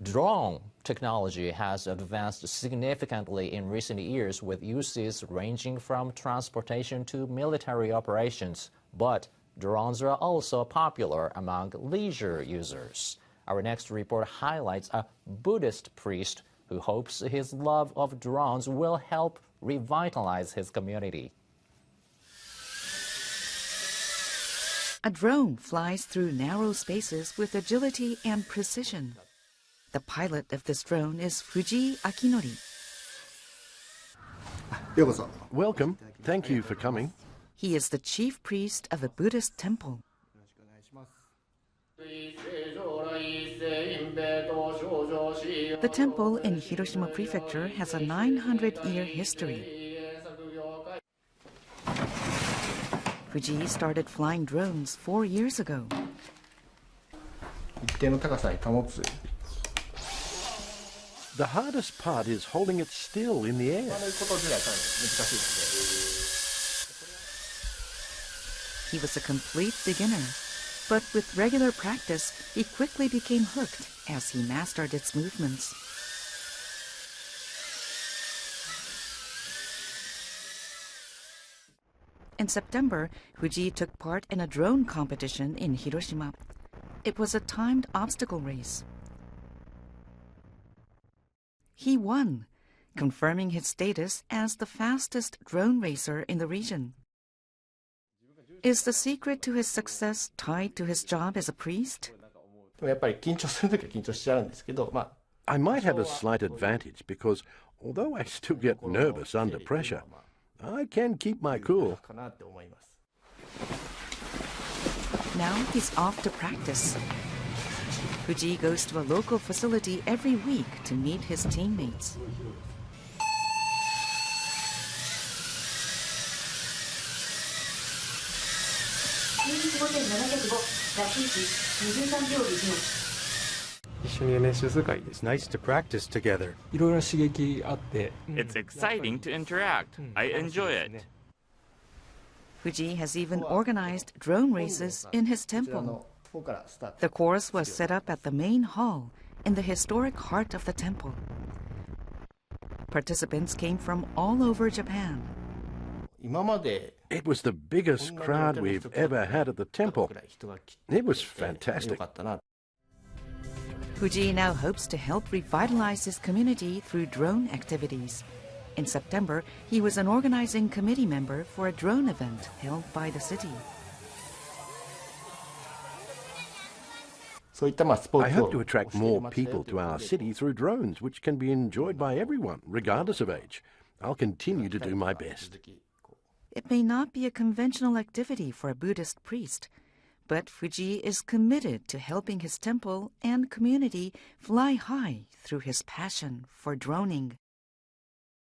Drone technology has advanced significantly in recent years with uses ranging from transportation to military operations, but drones are also popular among leisure users. Our next report highlights a Buddhist priest who hopes his love of drones will help revitalize his community. A drone flies through narrow spaces with agility and precision. The pilot of this drone is Fuji Akinori. Welcome. Thank you for coming. He is the chief priest of a Buddhist temple. The temple in Hiroshima Prefecture has a 900-year history. Fuji started flying drones 4 years ago. The hardest part is holding it still in the air. He was a complete beginner, but with regular practice, he quickly became hooked as he mastered its movements. In September, Fuji took part in a drone competition in Hiroshima. It was a timed obstacle race. He won, confirming his status as the fastest drone racer in the region. Is the secret to his success tied to his job as a priest? I might have a slight advantage because although I still get nervous under pressure, I can keep my cool. Now he's off to practice. Fuji goes to a local facility every week to meet his teammates. It's nice to practice together. It's exciting to interact. I enjoy it. Fuji has even organized drone races in his temple. The course was set up at the main hall in the historic heart of the temple. Participants came from all over Japan. It was the biggest crowd we've ever had at the temple. It was fantastic. Fuji now hopes to help revitalize his community through drone activities. In September, he was an organizing committee member for a drone event held by the city. I hope to attract more people to our city through drones, which can be enjoyed by everyone, regardless of age. I'll continue to do my best. It may not be a conventional activity for a Buddhist priest, but Fuji is committed to helping his temple and community fly high through his passion for droning.